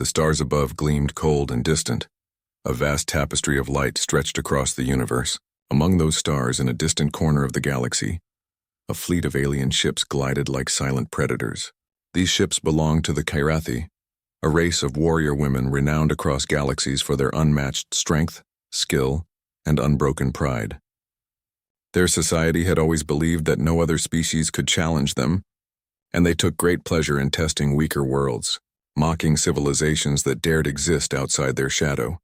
stars above gleamed cold and distant. A vast tapestry of light stretched across the universe. Among those stars, in a distant corner of the galaxy, a fleet of alien ships glided like silent predators. These ships belonged to the Kyrathi, a race of warrior women renowned across galaxies for their unmatched strength, skill, and unbroken pride. Their society had always believed that no other species could challenge them, and they took great pleasure in testing weaker worlds, mocking civilizations that dared exist outside their shadow.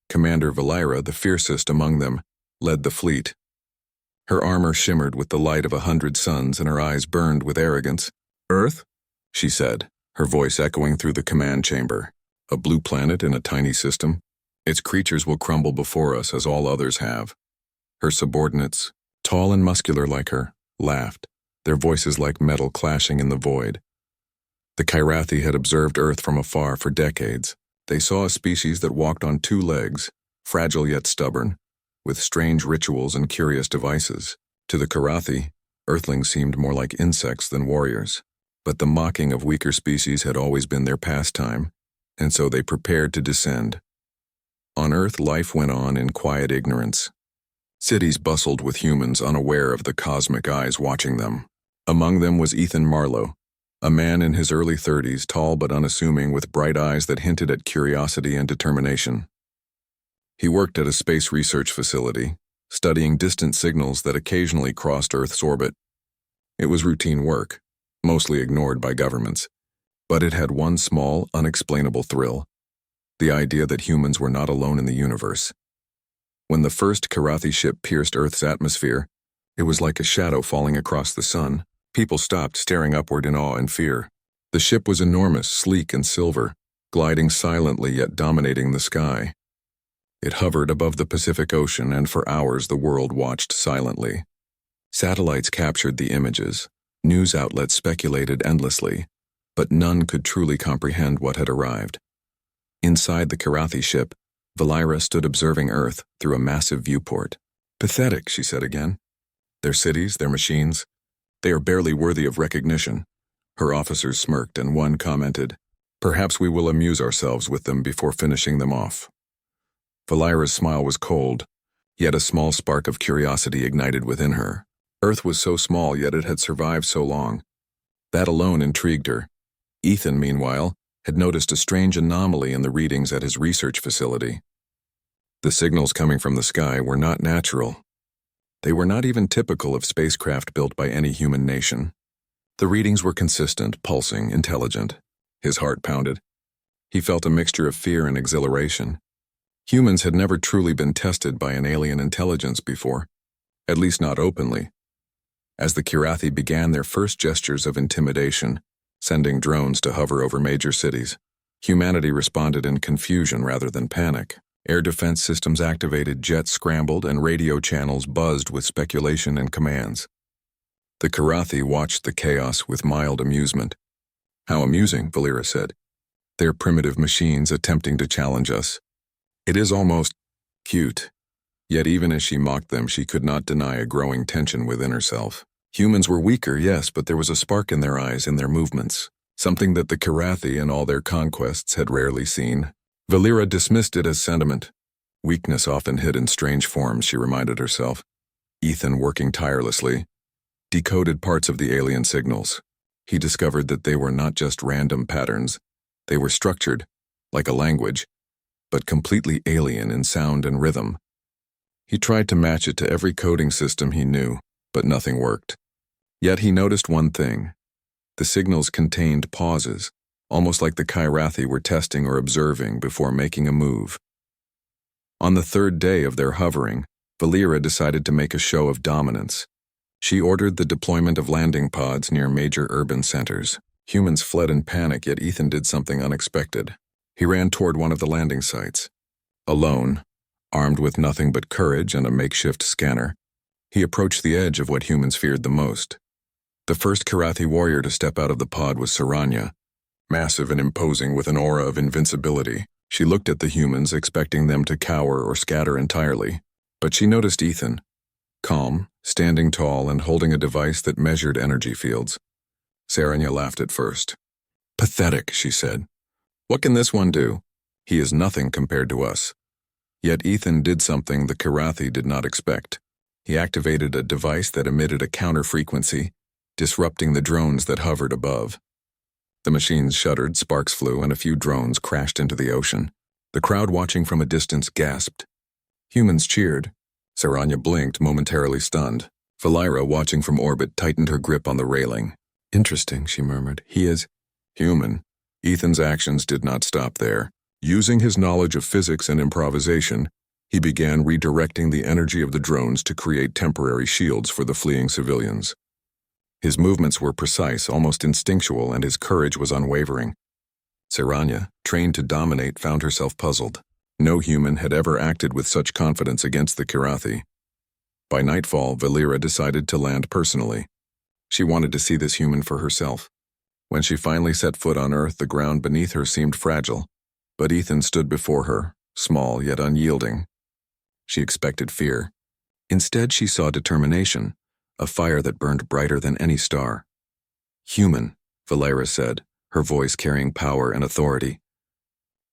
Commander Valira, the fiercest among them, led the fleet. Her armor shimmered with the light of 100 suns and her eyes burned with arrogance. "Earth?" she said, her voice echoing through the command chamber. "A blue planet in a tiny system? Its creatures will crumble before us as all others have." Her subordinates, tall and muscular like her, laughed, their voices like metal clashing in the void. The Kyrathi had observed Earth from afar for decades. They saw a species that walked on 2 legs, fragile yet stubborn, with strange rituals and curious devices. To the Kyrathi, Earthlings seemed more like insects than warriors. But the mocking of weaker species had always been their pastime, and so they prepared to descend. On Earth, life went on in quiet ignorance. Cities bustled with humans unaware of the cosmic eyes watching them. Among them was Ethan Marlowe, a man in his early 30s, tall but unassuming, with bright eyes that hinted at curiosity and determination. He worked at a space research facility, studying distant signals that occasionally crossed Earth's orbit. It was routine work, mostly ignored by governments, but it had one small, unexplainable thrill: the idea that humans were not alone in the universe. When the first Kyrathi ship pierced Earth's atmosphere, it was like a shadow falling across the sun. People stopped, staring upward in awe and fear. The ship was enormous, sleek and silver, gliding silently yet dominating the sky. It hovered above the Pacific Ocean, and for hours the world watched silently. Satellites captured the images. News outlets speculated endlessly, but none could truly comprehend what had arrived. Inside the Kyrathi ship, Valira stood observing Earth through a massive viewport. "Pathetic," she said again. "Their cities, their machines, they are barely worthy of recognition." Her officers smirked, and one commented, "Perhaps we will amuse ourselves with them before finishing them off." Valira's smile was cold, yet a small spark of curiosity ignited within her. Earth was so small, yet it had survived so long. That alone intrigued her. Ethan, meanwhile, had noticed a strange anomaly in the readings at his research facility. The signals coming from the sky were not natural. They were not even typical of spacecraft built by any human nation. The readings were consistent, pulsing, intelligent. His heart pounded. He felt a mixture of fear and exhilaration. Humans had never truly been tested by an alien intelligence before, at least not openly. As the Kyrathi began their first gestures of intimidation, sending drones to hover over major cities, humanity responded in confusion rather than panic. Air defense systems activated, jets scrambled, and radio channels buzzed with speculation and commands. The Kyrathi watched the chaos with mild amusement. "How amusing," Valira said. "They're primitive machines attempting to challenge us. It is almost cute." Yet even as she mocked them, she could not deny a growing tension within herself. Humans were weaker, yes, but there was a spark in their eyes, in their movements, something that the Kyrathi and all their conquests had rarely seen. Valira dismissed it as sentiment. Weakness often hid in strange forms, she reminded herself. Ethan, working tirelessly, decoded parts of the alien signals. He discovered that they were not just random patterns. They were structured, like a language, but completely alien in sound and rhythm. He tried to match it to every coding system he knew, but nothing worked. Yet he noticed one thing. The signals contained pauses, almost like the Kyrathi were testing or observing before making a move. On the 3rd day of their hovering, Valira decided to make a show of dominance. She ordered the deployment of landing pods near major urban centers. Humans fled in panic, yet Ethan did something unexpected. He ran toward one of the landing sites. Alone, armed with nothing but courage and a makeshift scanner, he approached the edge of what humans feared the most. The first Kyrathi warrior to step out of the pod was Saranya, massive and imposing with an aura of invincibility. She looked at the humans, expecting them to cower or scatter entirely. But she noticed Ethan, calm, standing tall and holding a device that measured energy fields. Saranya laughed at first. "Pathetic," she said. What can this one do? He is nothing compared to us. Yet Ethan did something the Kirathi did not expect. He activated a device that emitted a counter-frequency, disrupting the drones that hovered above. The machines shuddered, sparks flew, and a few drones crashed into the ocean. The crowd watching from a distance gasped. Humans cheered. Saranya blinked, momentarily stunned. Valira, watching from orbit, tightened her grip on the railing. Interesting, she murmured. He is human. Ethan's actions did not stop there. Using his knowledge of physics and improvisation, he began redirecting the energy of the drones to create temporary shields for the fleeing civilians. His movements were precise, almost instinctual, and his courage was unwavering. Saranya, trained to dominate, found herself puzzled. No human had ever acted with such confidence against the Kirathi. By nightfall, Valira decided to land personally. She wanted to see this human for herself. When she finally set foot on Earth, the ground beneath her seemed fragile, but Ethan stood before her, small yet unyielding. She expected fear. Instead, she saw determination, a fire that burned brighter than any star. Human, Valira said, her voice carrying power and authority.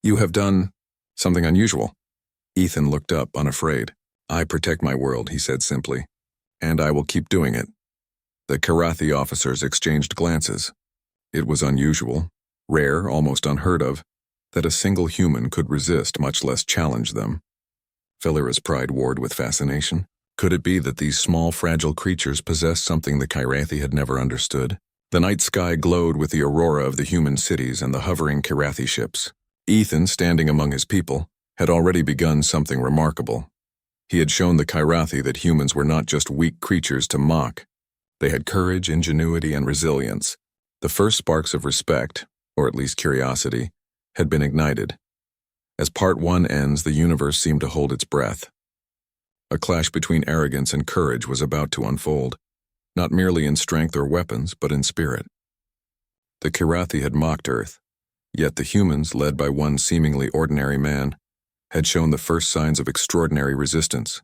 You have done something unusual. Ethan looked up, unafraid. I protect my world, he said simply, and I will keep doing it. The Kirathi officers exchanged glances. It was unusual, rare, almost unheard of, that a single human could resist, much less challenge them. Valira's pride warred with fascination. Could it be that these small, fragile creatures possessed something the Kirathi had never understood? The night sky glowed with the aurora of the human cities and the hovering Kirathi ships. Ethan, standing among his people, had already begun something remarkable. He had shown the Kirathi that humans were not just weak creatures to mock. They had courage, ingenuity, and resilience. The first sparks of respect, or at least curiosity, had been ignited. As Part 1 ends, the universe seemed to hold its breath. A clash between arrogance and courage was about to unfold, not merely in strength or weapons, but in spirit. The Kirathi had mocked Earth, yet the humans, led by one seemingly ordinary man, had shown the first signs of extraordinary resistance.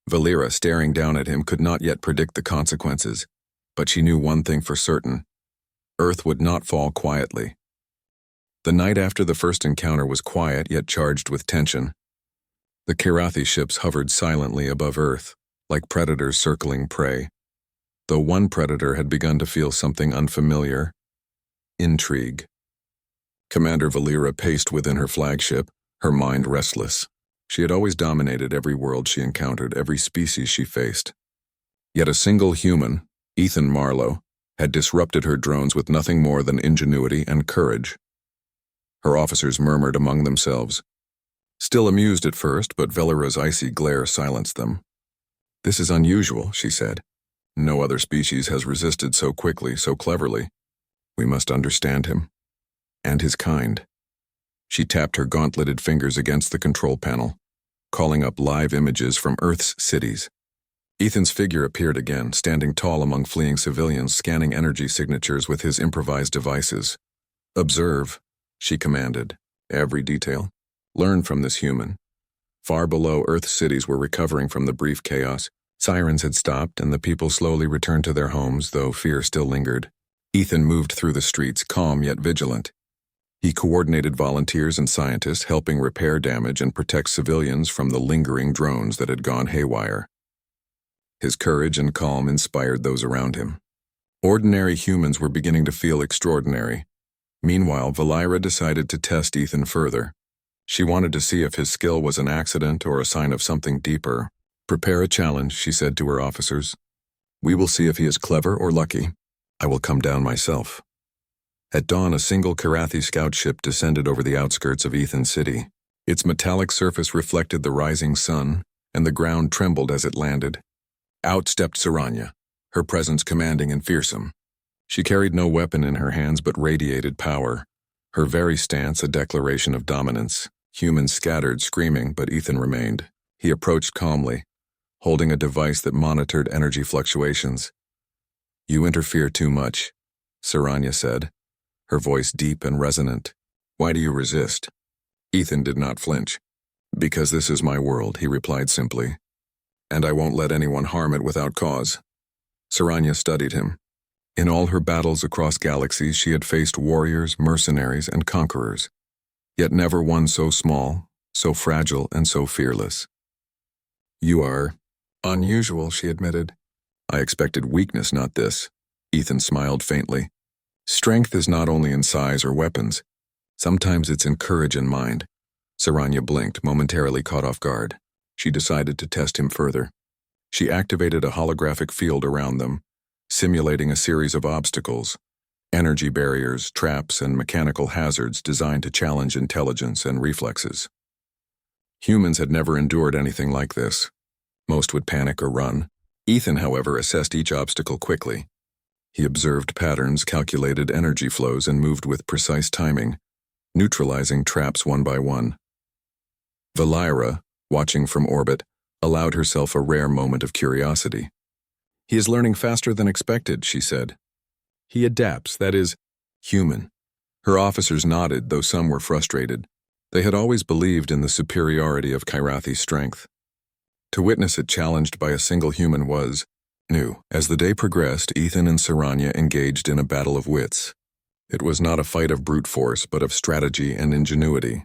Valira, staring down at him, could not yet predict the consequences, but she knew one thing for certain. Earth would not fall quietly. The night after the first encounter was quiet yet charged with tension. The Kirathi ships hovered silently above Earth, like predators circling prey. Though one predator had begun to feel something unfamiliar: intrigue. Commander Valira paced within her flagship, her mind restless. She had always dominated every world she encountered, every species she faced. Yet a single human, Ethan Marlowe, had disrupted her drones with nothing more than ingenuity and courage. Her officers murmured among themselves. Still amused at first, but Valira's icy glare silenced them. This is unusual, she said. No other species has resisted so quickly, so cleverly. We must understand him. And his kind. She tapped her gauntleted fingers against the control panel, calling up live images from Earth's cities. Ethan's figure appeared again, standing tall among fleeing civilians, scanning energy signatures with his improvised devices. Observe, she commanded, every detail. Learn from this human. Far below, Earth's cities were recovering from the brief chaos. Sirens had stopped, and the people slowly returned to their homes, though fear still lingered. Ethan moved through the streets, calm yet vigilant. He coordinated volunteers and scientists, helping repair damage and protect civilians from the lingering drones that had gone haywire. His courage and calm inspired those around him. Ordinary humans were beginning to feel extraordinary. Meanwhile, Valira decided to test Ethan further. She wanted to see if his skill was an accident or a sign of something deeper. Prepare a challenge, she said to her officers. We will see if he is clever or lucky. I will come down myself. At dawn, a single Kirathi scout ship descended over the outskirts of Ethan City. Its metallic surface reflected the rising sun, and the ground trembled as it landed. Out stepped Saranya, her presence commanding and fearsome. She carried no weapon in her hands but radiated power, her very stance a declaration of dominance. Humans scattered, screaming, but Ethan remained. He approached calmly, holding a device that monitored energy fluctuations. You interfere too much, Saranya said, her voice deep and resonant. Why do you resist? Ethan did not flinch. Because this is my world, he replied simply. And I won't let anyone harm it without cause. Saranya studied him. In all her battles across galaxies, she had faced warriors, mercenaries, and conquerors, yet never one so small, so fragile, and so fearless. "You are unusual," she admitted. "I expected weakness, not this." Ethan smiled faintly. "Strength is not only in size or weapons. Sometimes it's in courage and mind." Saranya blinked, momentarily caught off guard. She decided to test him further. She activated a holographic field around them, simulating a series of obstacles, energy barriers, traps, and mechanical hazards designed to challenge intelligence and reflexes. Humans had never endured anything like this. Most would panic or run. Ethan, however, assessed each obstacle quickly. He observed patterns, calculated energy flows, and moved with precise timing, neutralizing traps one by one. Valira, watching from orbit, allowed herself a rare moment of curiosity. "He is learning faster than expected," she said. "He adapts, that is, human." Her officers nodded, though some were frustrated. They had always believed in the superiority of Kyrathi's strength. To witness it challenged by a single human was new. As the day progressed, Ethan and Saranya engaged in a battle of wits. It was not a fight of brute force, but of strategy and ingenuity.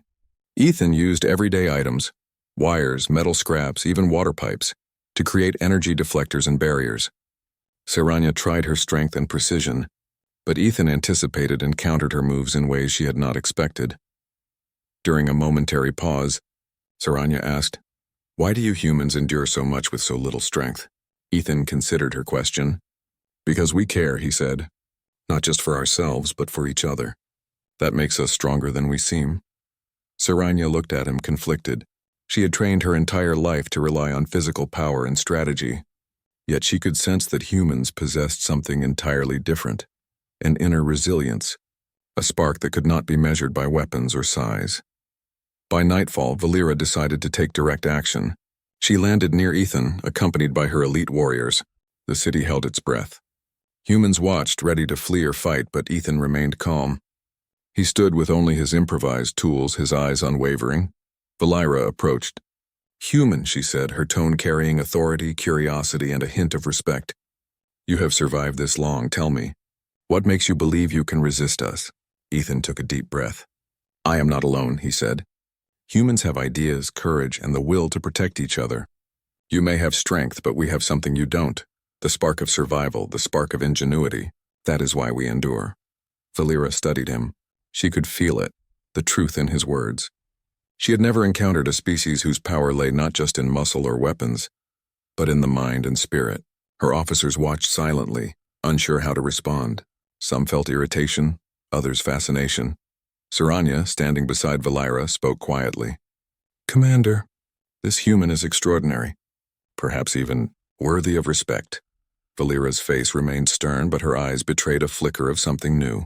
Ethan used everyday items, wires, metal scraps, even water pipes, to create energy deflectors and barriers. Saranya tried her strength and precision, but Ethan anticipated and countered her moves in ways she had not expected. During a momentary pause, Saranya asked, "Why do you humans endure so much with so little strength?" Ethan considered her question. "Because we care," he said. "Not just for ourselves, but for each other. That makes us stronger than we seem." Saranya looked at him, conflicted. She had trained her entire life to rely on physical power and strategy, yet she could sense that humans possessed something entirely different, an inner resilience, a spark that could not be measured by weapons or size. By nightfall, Valira decided to take direct action. She landed near Ethan, accompanied by her elite warriors. The city held its breath. Humans watched, ready to flee or fight, but Ethan remained calm. He stood with only his improvised tools, his eyes unwavering. Valira approached. "Human," she said, her tone carrying authority, curiosity, and a hint of respect. "You have survived this long, tell me. What makes you believe you can resist us?" Ethan took a deep breath. "I am not alone," he said. "Humans have ideas, courage, and the will to protect each other. You may have strength, but we have something you don't. The spark of survival, the spark of ingenuity. That is why we endure." Valira studied him. She could feel it, the truth in his words. She had never encountered a species whose power lay not just in muscle or weapons, but in the mind and spirit. Her officers watched silently, unsure how to respond. Some felt irritation, others fascination. Saranya, standing beside Valira, spoke quietly. "Commander, this human is extraordinary, perhaps even worthy of respect." Valira's face remained stern, but her eyes betrayed a flicker of something new.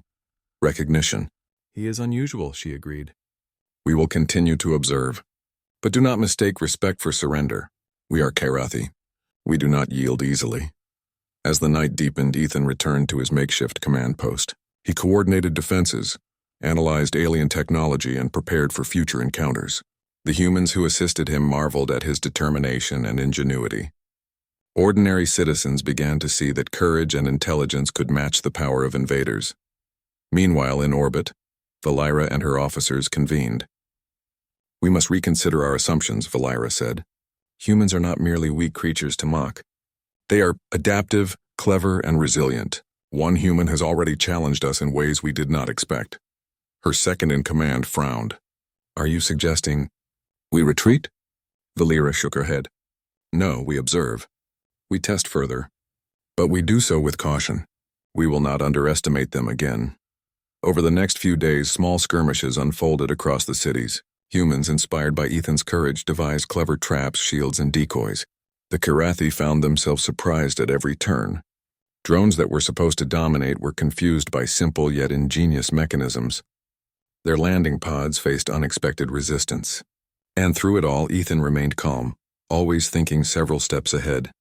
Recognition. "He is unusual," she agreed. "We will continue to observe. But do not mistake respect for surrender. We are Kyrathi. We do not yield easily." As the night deepened, Ethan returned to his makeshift command post. He coordinated defenses, analyzed alien technology, and prepared for future encounters. The humans who assisted him marveled at his determination and ingenuity. Ordinary citizens began to see that courage and intelligence could match the power of invaders. Meanwhile, in orbit, Valira and her officers convened. "We must reconsider our assumptions," Valira said. "Humans are not merely weak creatures to mock. They are adaptive, clever, and resilient. One human has already challenged us in ways we did not expect." Her second-in-command frowned. "Are you suggesting we retreat?" Valira shook her head. "No, we observe. We test further. But we do so with caution. We will not underestimate them again." Over the next few days, small skirmishes unfolded across the cities. Humans, inspired by Ethan's courage, devised clever traps, shields, and decoys. The Kyrathi found themselves surprised at every turn. Drones that were supposed to dominate were confused by simple yet ingenious mechanisms. Their landing pods faced unexpected resistance. And through it all, Ethan remained calm, always thinking several steps ahead.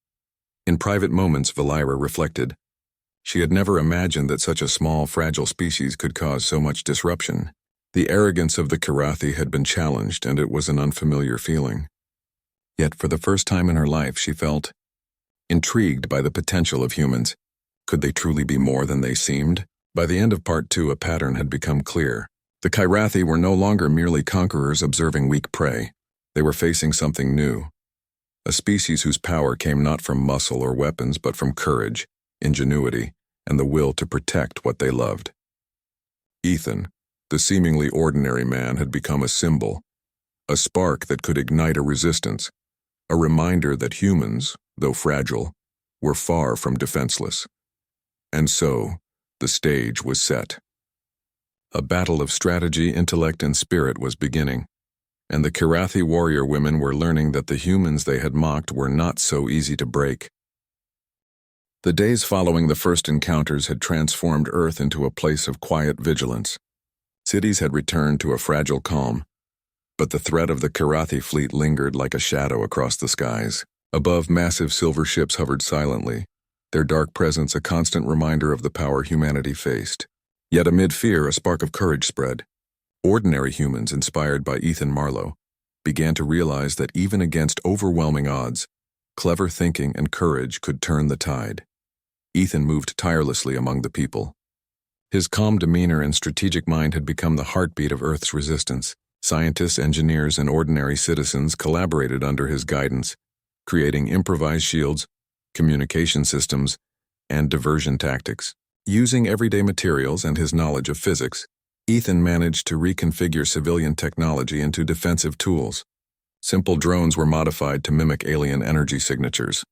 In private moments, Valira reflected. She had never imagined that such a small, fragile species could cause so much disruption. The arrogance of the Kyrathi had been challenged, and it was an unfamiliar feeling. Yet for the first time in her life, she felt intrigued by the potential of humans. Could they truly be more than they seemed? By the end of Part 2, a pattern had become clear. The Kyrathi were no longer merely conquerors observing weak prey. They were facing something new. A species whose power came not from muscle or weapons but from courage, ingenuity, and the will to protect what they loved. Ethan, the seemingly ordinary man, had become a symbol, a spark that could ignite a resistance, a reminder that humans, though fragile, were far from defenseless. And so, the stage was set. A battle of strategy, intellect, and spirit was beginning, and the Kyrathi warrior women were learning that the humans they had mocked were not so easy to break. The days following the first encounters had transformed Earth into a place of quiet vigilance. Cities had returned to a fragile calm, but the threat of the Kyrathi fleet lingered like a shadow across the skies. Above, massive silver ships hovered silently, their dark presence a constant reminder of the power humanity faced. Yet amid fear, a spark of courage spread. Ordinary humans, inspired by Ethan Marlowe, began to realize that even against overwhelming odds, clever thinking and courage could turn the tide. Ethan moved tirelessly among the people. His calm demeanor and strategic mind had become the heartbeat of Earth's resistance. Scientists, engineers, and ordinary citizens collaborated under his guidance, creating improvised shields, communication systems, and diversion tactics. Using everyday materials and his knowledge of physics, Ethan managed to reconfigure civilian technology into defensive tools. Simple drones were modified to mimic alien energy signatures,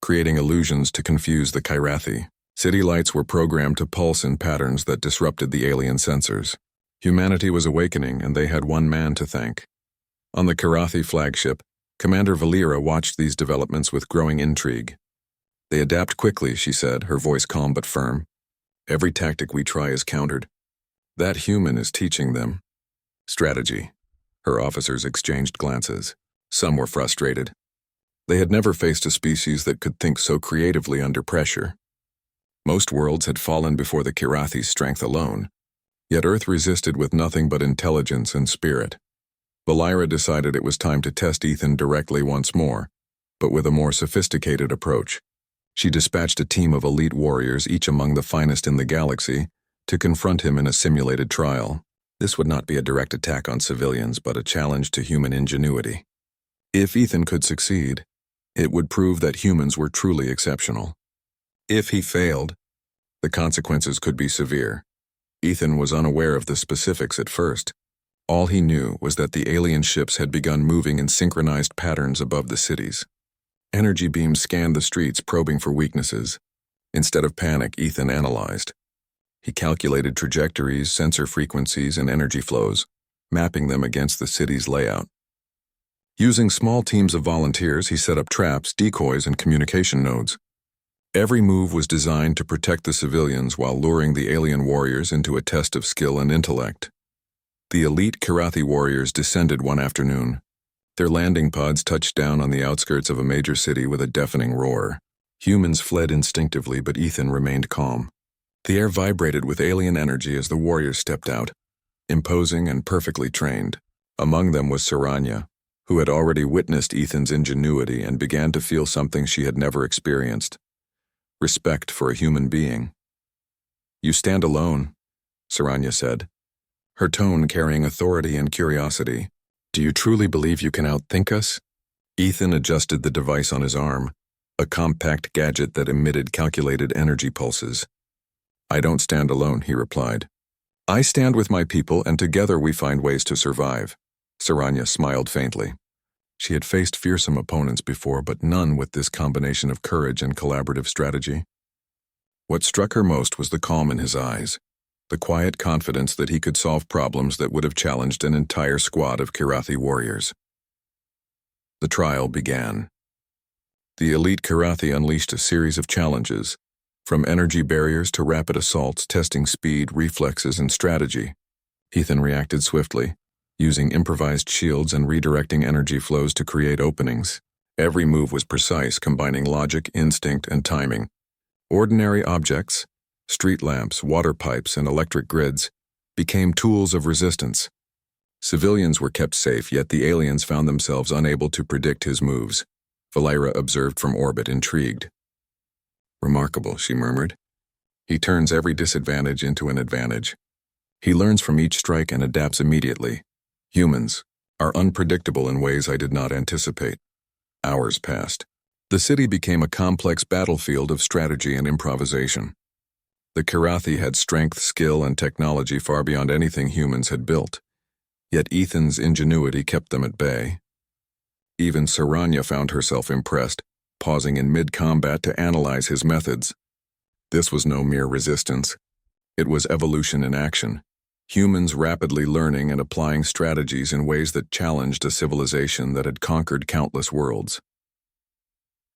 creating illusions to confuse the Kyrathi. City lights were programmed to pulse in patterns that disrupted the alien sensors. Humanity was awakening, and they had one man to thank. On the Kyrathi flagship, Commander Valera watched these developments with growing intrigue. "They adapt quickly," she said, her voice calm but firm. "Every tactic we try is countered. That human is teaching them strategy." Her officers exchanged glances. Some were frustrated. They had never faced a species that could think so creatively under pressure. Most worlds had fallen before the Kyrathi's strength alone, yet Earth resisted with nothing but intelligence and spirit. Valera decided it was time to test Ethan directly once more, but with a more sophisticated approach. She dispatched a team of elite warriors, each among the finest in the galaxy, to confront him in a simulated trial. This would not be a direct attack on civilians, but a challenge to human ingenuity. If Ethan could succeed, it would prove that humans were truly exceptional. If he failed, the consequences could be severe. Ethan was unaware of the specifics at first. All he knew was that the alien ships had begun moving in synchronized patterns above the cities. Energy beams scanned the streets, probing for weaknesses. Instead of panic, Ethan analyzed. He calculated trajectories, sensor frequencies, and energy flows, mapping them against the city's layout. Using small teams of volunteers, he set up traps, decoys, and communication nodes. Every move was designed to protect the civilians while luring the alien warriors into a test of skill and intellect. The elite Kyrathi warriors descended one afternoon. Their landing pods touched down on the outskirts of a major city with a deafening roar. Humans fled instinctively, but Ethan remained calm. The air vibrated with alien energy as the warriors stepped out, imposing and perfectly trained. Among them was Saranya, who had already witnessed Ethan's ingenuity and began to feel something she had never experienced: respect for a human being. "You stand alone," Saranya said, her tone carrying authority and curiosity. "Do you truly believe you can outthink us?" Ethan adjusted the device on his arm, a compact gadget that emitted calculated energy pulses. "I don't stand alone," he replied. "I stand with my people, and together we find ways to survive." Saranya smiled faintly. She had faced fearsome opponents before, but none with this combination of courage and collaborative strategy. What struck her most was the calm in his eyes, the quiet confidence that he could solve problems that would have challenged an entire squad of Kyrathi warriors. The trial began. The elite Kyrathi unleashed a series of challenges, from energy barriers to rapid assaults, testing speed, reflexes, and strategy. Ethan reacted swiftly, using improvised shields and redirecting energy flows to create openings. Every move was precise, combining logic, instinct, and timing. Ordinary objects, street lamps, water pipes, and electric grids, became tools of resistance. Civilians were kept safe, yet the aliens found themselves unable to predict his moves. Valera observed from orbit, intrigued. "Remarkable," she murmured. He turns every disadvantage into an advantage. He learns from each strike and adapts immediately. Humans are unpredictable in ways I did not anticipate. Hours passed. The city became a complex battlefield of strategy and improvisation. The Karathi had strength, skill, and technology far beyond anything humans had built. Yet Ethan's ingenuity kept them at bay. Even Saranya found herself impressed, pausing in mid-combat to analyze his methods. This was no mere resistance. It was evolution in action. Humans rapidly learning and applying strategies in ways that challenged a civilization that had conquered countless worlds.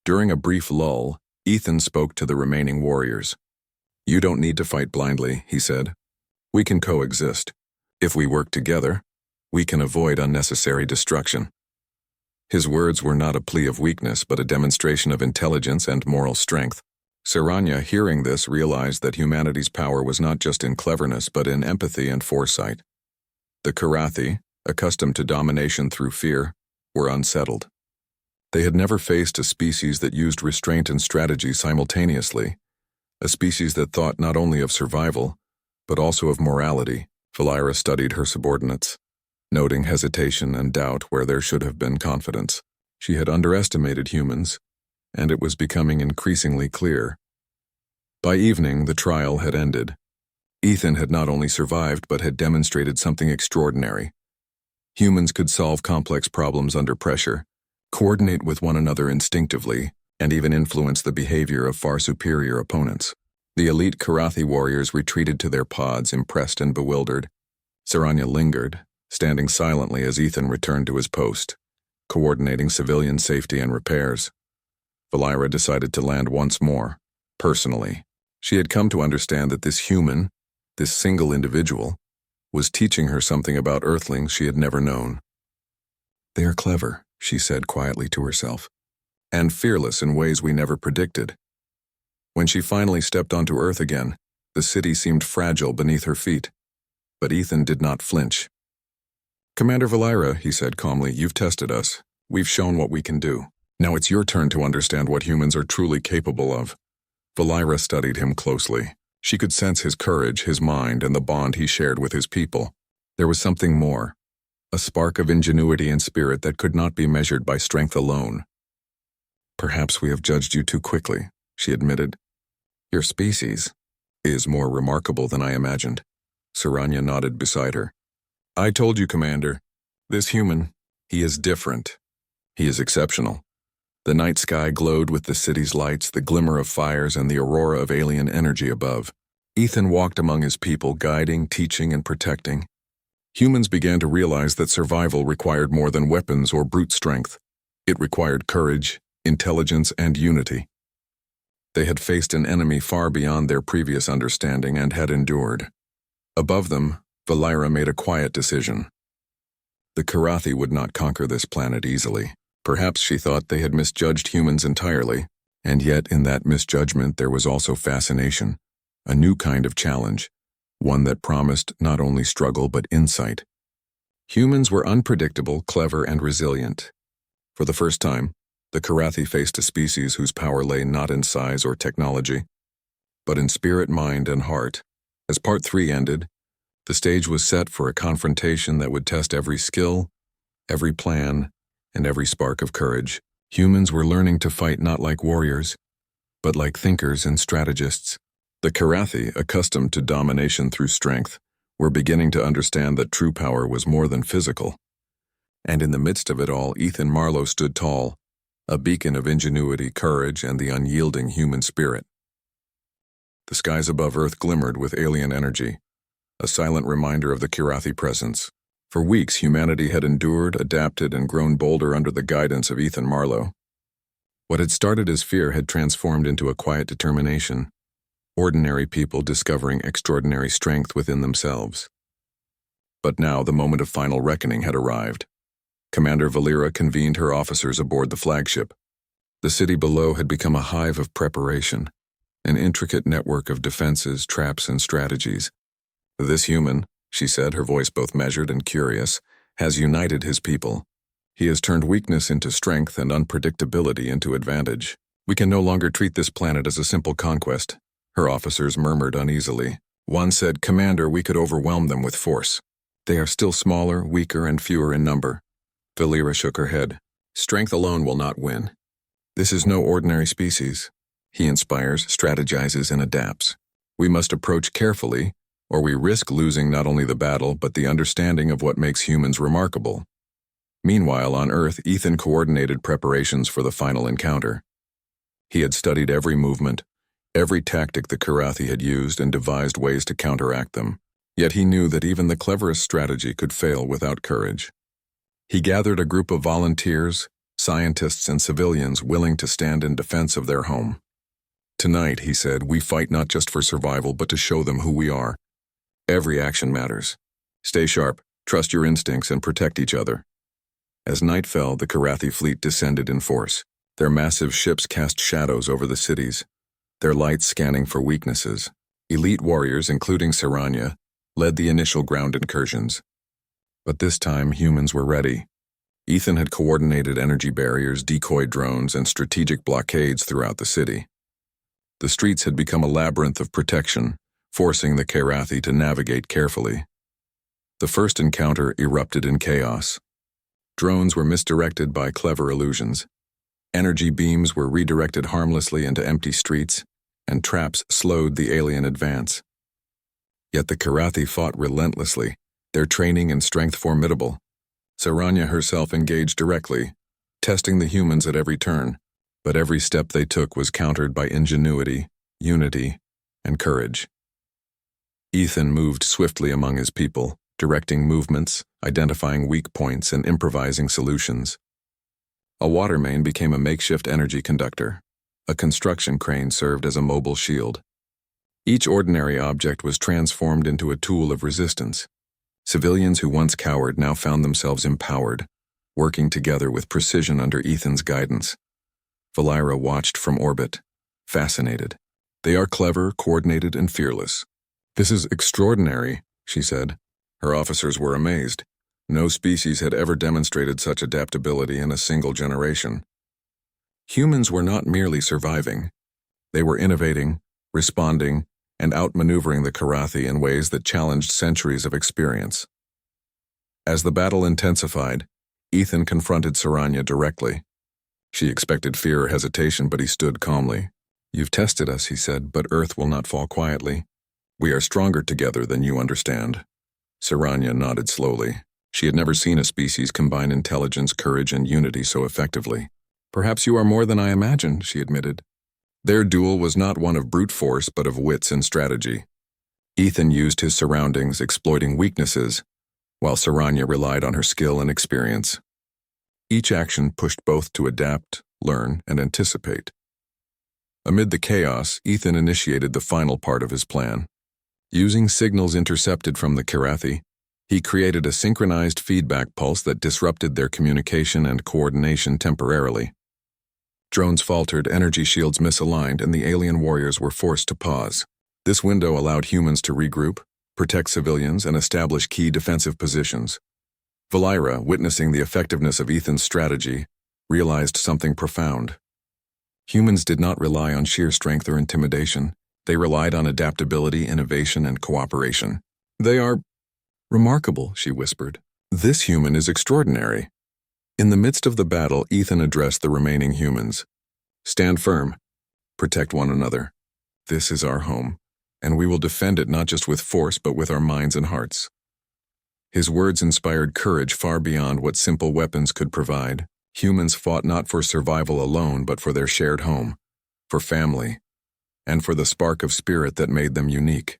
During a brief lull, Ethan spoke to the remaining warriors. "You don't need to fight blindly," he said. "We can coexist. If we work together, we can avoid unnecessary destruction." His words were not a plea of weakness, but a demonstration of intelligence and moral strength. Saranya, hearing this, realized that humanity's power was not just in cleverness, but in empathy and foresight. The Karathi, accustomed to domination through fear, were unsettled. They had never faced a species that used restraint and strategy simultaneously, a species that thought not only of survival, but also of morality. Valira studied her subordinates, noting hesitation and doubt where there should have been confidence. She had underestimated humans, and it was becoming increasingly clear. By evening, the trial had ended. Ethan had not only survived, but had demonstrated something extraordinary. Humans could solve complex problems under pressure, coordinate with one another instinctively, and even influence the behavior of far superior opponents. The elite Karathi warriors retreated to their pods, impressed and bewildered. Saranya lingered, standing silently as Ethan returned to his post, coordinating civilian safety and repairs. Valira decided to land once more, personally. She had come to understand that this human, this single individual, was teaching her something about Earthlings she had never known. "They are clever," she said quietly to herself, "and fearless in ways we never predicted." When she finally stepped onto Earth again, the city seemed fragile beneath her feet. But Ethan did not flinch. "Commander Valira," he said calmly, "you've tested us. We've shown what we can do. Now it's your turn to understand what humans are truly capable of." Valira studied him closely. She could sense his courage, his mind, and the bond he shared with his people. There was something more, a spark of ingenuity and spirit that could not be measured by strength alone. "Perhaps we have judged you too quickly," she admitted. "Your species is more remarkable than I imagined." Saranya nodded beside her. "I told you, Commander. This human, he is different. He is exceptional." The night sky glowed with the city's lights, the glimmer of fires, and the aurora of alien energy above. Ethan walked among his people, guiding, teaching, and protecting. Humans began to realize that survival required more than weapons or brute strength. It required courage, intelligence, and unity. They had faced an enemy far beyond their previous understanding and had endured. Above them, Valira made a quiet decision. The Karathi would not conquer this planet easily. Perhaps she thought they had misjudged humans entirely, and yet in that misjudgment there was also fascination, a new kind of challenge, one that promised not only struggle but insight. Humans were unpredictable, clever, and resilient. For the first time, the Karathi faced a species whose power lay not in size or technology, but in spirit, mind, and heart. As Part 3 ended, the stage was set for a confrontation that would test every skill, every plan, and every spark of courage. Humans were learning to fight not like warriors, but like thinkers and strategists. The Karathi, accustomed to domination through strength, were beginning to understand that true power was more than physical. And in the midst of it all, Ethan Marlowe stood tall, a beacon of ingenuity, courage, and the unyielding human spirit. The skies above Earth glimmered with alien energy, a silent reminder of the Karathi presence. For weeks, humanity had endured, adapted, and grown bolder under the guidance of Ethan Marlowe. What had started as fear had transformed into a quiet determination, ordinary people discovering extraordinary strength within themselves. But now the moment of final reckoning had arrived. Commander Valira convened her officers aboard the flagship. The city below had become a hive of preparation, an intricate network of defenses, traps, and strategies. "This human," she said, her voice both measured and curious, "has united his people. He has turned weakness into strength and unpredictability into advantage. We can no longer treat this planet as a simple conquest. Her officers murmured uneasily. One said, "Commander, we could overwhelm them with force. They are still smaller, weaker, and fewer in number." Valera shook her head. "Strength alone will not win. This is no ordinary species. He inspires, strategizes, and adapts. We must approach carefully, or we risk losing not only the battle but the understanding of what makes humans remarkable." Meanwhile, on Earth, Ethan coordinated preparations for the final encounter. He had studied every movement, every tactic the Karathi had used, and devised ways to counteract them. Yet he knew that even the cleverest strategy could fail without courage. He gathered a group of volunteers, scientists, and civilians willing to stand in defense of their home. "Tonight," he said, "we fight not just for survival but to show them who we are. Every action matters. Stay sharp, trust your instincts, and protect each other." As night fell, the Karathi fleet descended in force. Their massive ships cast shadows over the cities, their lights scanning for weaknesses. Elite warriors, including Saranya, led the initial ground incursions. But this time, humans were ready. Ethan had coordinated energy barriers, decoy drones, and strategic blockades throughout the city. The streets had become a labyrinth of protection, forcing the Karathi to navigate carefully. The first encounter erupted in chaos. Drones were misdirected by clever illusions. Energy beams were redirected harmlessly into empty streets, and traps slowed the alien advance. Yet the Karathi fought relentlessly, their training and strength formidable. Saranya herself engaged directly, testing the humans at every turn, but every step they took was countered by ingenuity, unity, and courage. Ethan moved swiftly among his people, directing movements, identifying weak points, and improvising solutions. A water main became a makeshift energy conductor. A construction crane served as a mobile shield. Each ordinary object was transformed into a tool of resistance. Civilians who once cowered now found themselves empowered, working together with precision under Ethan's guidance. Valera watched from orbit, fascinated. "They are clever, coordinated, and fearless." "This is extraordinary," she said. Her officers were amazed. No species had ever demonstrated such adaptability in a single generation. Humans were not merely surviving. They were innovating, responding, and outmaneuvering the Karathi in ways that challenged centuries of experience. As the battle intensified, Ethan confronted Saranya directly. She expected fear or hesitation, but he stood calmly. "You've tested us," he said, "but Earth will not fall quietly. We are stronger together than you understand." Saranya nodded slowly. She had never seen a species combine intelligence, courage, and unity so effectively. "Perhaps you are more than I imagined," she admitted. Their duel was not one of brute force, but of wits and strategy. Ethan used his surroundings, exploiting weaknesses, while Saranya relied on her skill and experience. Each action pushed both to adapt, learn, and anticipate. Amid the chaos, Ethan initiated the final part of his plan. Using signals intercepted from the Karathi, he created a synchronized feedback pulse that disrupted their communication and coordination temporarily. Drones faltered, energy shields misaligned, and the alien warriors were forced to pause. This window allowed humans to regroup, protect civilians, and establish key defensive positions. Valera, witnessing the effectiveness of Ethan's strategy, realized something profound. Humans did not rely on sheer strength or intimidation. They relied on adaptability, innovation, and cooperation. "They are remarkable," she whispered. "This human is extraordinary." In the midst of the battle, Ethan addressed the remaining humans. "Stand firm. Protect one another. This is our home, and we will defend it not just with force but with our minds and hearts." His words inspired courage far beyond what simple weapons could provide. Humans fought not for survival alone but for their shared home, for family, and for the spark of spirit that made them unique.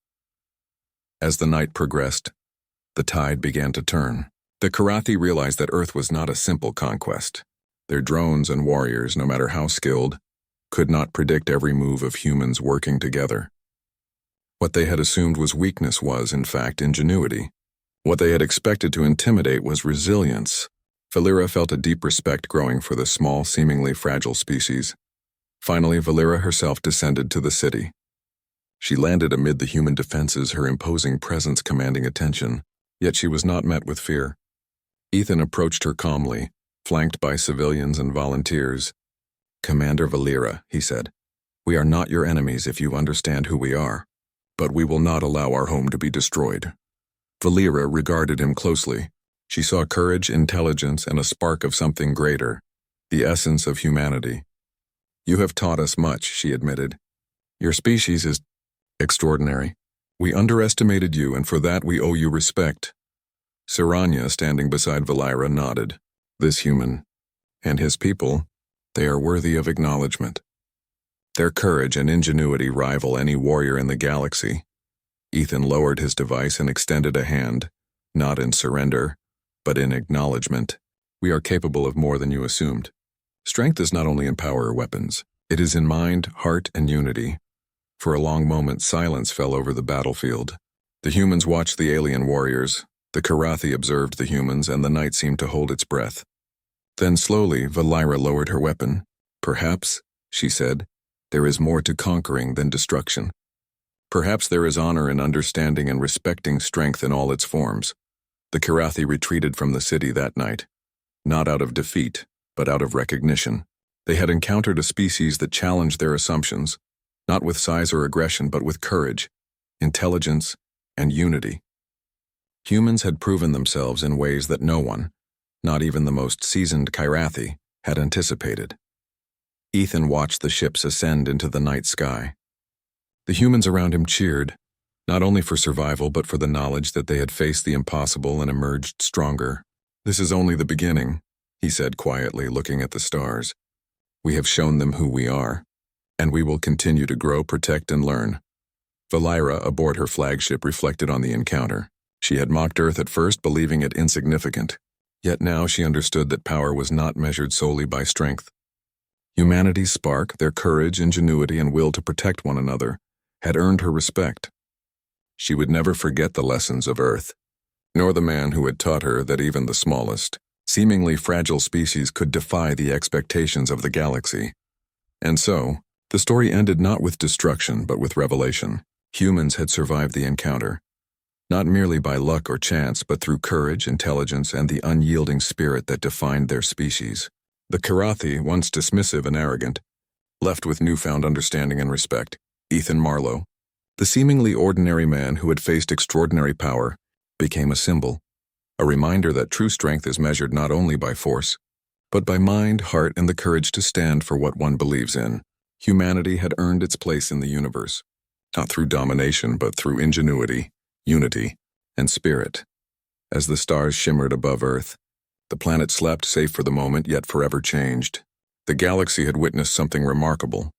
As the night progressed, the tide began to turn. The Karathi realized that Earth was not a simple conquest. Their drones and warriors, no matter how skilled, could not predict every move of humans working together. What they had assumed was weakness was, in fact, ingenuity. What they had expected to intimidate was resilience. Valera felt a deep respect growing for the small, seemingly fragile species. Finally, Valera herself descended to the city. She landed amid the human defenses, her imposing presence commanding attention, yet she was not met with fear. Ethan approached her calmly, flanked by civilians and volunteers. "Commander Valera," he said, We are not your enemies if you understand who we are, but we will not allow our home to be destroyed. Valeera regarded him closely. She saw courage, intelligence, and a spark of something greater, the essence of humanity. You have taught us much, she admitted. Your species is extraordinary. We underestimated you, and for that we owe you respect. Saranya, standing beside Valeera, nodded. This human, and his people, they are worthy of acknowledgement. Their courage and ingenuity rival any warrior in the galaxy. Ethan lowered his device and extended a hand, not in surrender, but in acknowledgement. We are capable of more than you assumed. Strength is not only in power or weapons, it is in mind, heart, and unity. For a long moment, silence fell over the battlefield. The humans watched the alien warriors, the Karathi observed the humans, and the night seemed to hold its breath. Then slowly, Valeera lowered her weapon. Perhaps, she said, there is more to conquering than destruction. Perhaps there is honor in understanding and respecting strength in all its forms. The Karathi retreated from the city that night, not out of defeat, but out of recognition. They had encountered a species that challenged their assumptions, not with size or aggression, but with courage, intelligence, and unity. Humans had proven themselves in ways that no one, not even the most seasoned Karathi, had anticipated. Ethan watched the ships ascend into the night sky. The humans around him cheered, not only for survival but for the knowledge that they had faced the impossible and emerged stronger. This is only the beginning, he said quietly, looking at the stars. We have shown them who we are, and we will continue to grow, protect, and learn. Valeera, aboard her flagship, reflected on the encounter. She had mocked Earth at first, believing it insignificant. Yet now she understood that power was not measured solely by strength. Humanity's spark, their courage, ingenuity, and will to protect one another, had earned her respect. She would never forget the lessons of Earth, nor the man who had taught her that even the smallest, seemingly fragile species could defy the expectations of the galaxy. And so, the story ended not with destruction but with revelation. Humans had survived the encounter, not merely by luck or chance, but through courage, intelligence, and the unyielding spirit that defined their species. The Karathi, once dismissive and arrogant, left with newfound understanding and respect. Ethan Marlowe, the seemingly ordinary man who had faced extraordinary power, became a symbol, a reminder that true strength is measured not only by force, but by mind, heart, and the courage to stand for what one believes in. Humanity had earned its place in the universe, not through domination, but through ingenuity, unity, and spirit. As the stars shimmered above Earth, the planet slept, safe for the moment, yet forever changed. The galaxy had witnessed something remarkable,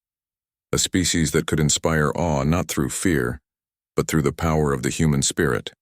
a species that could inspire awe not through fear, but through the power of the human spirit.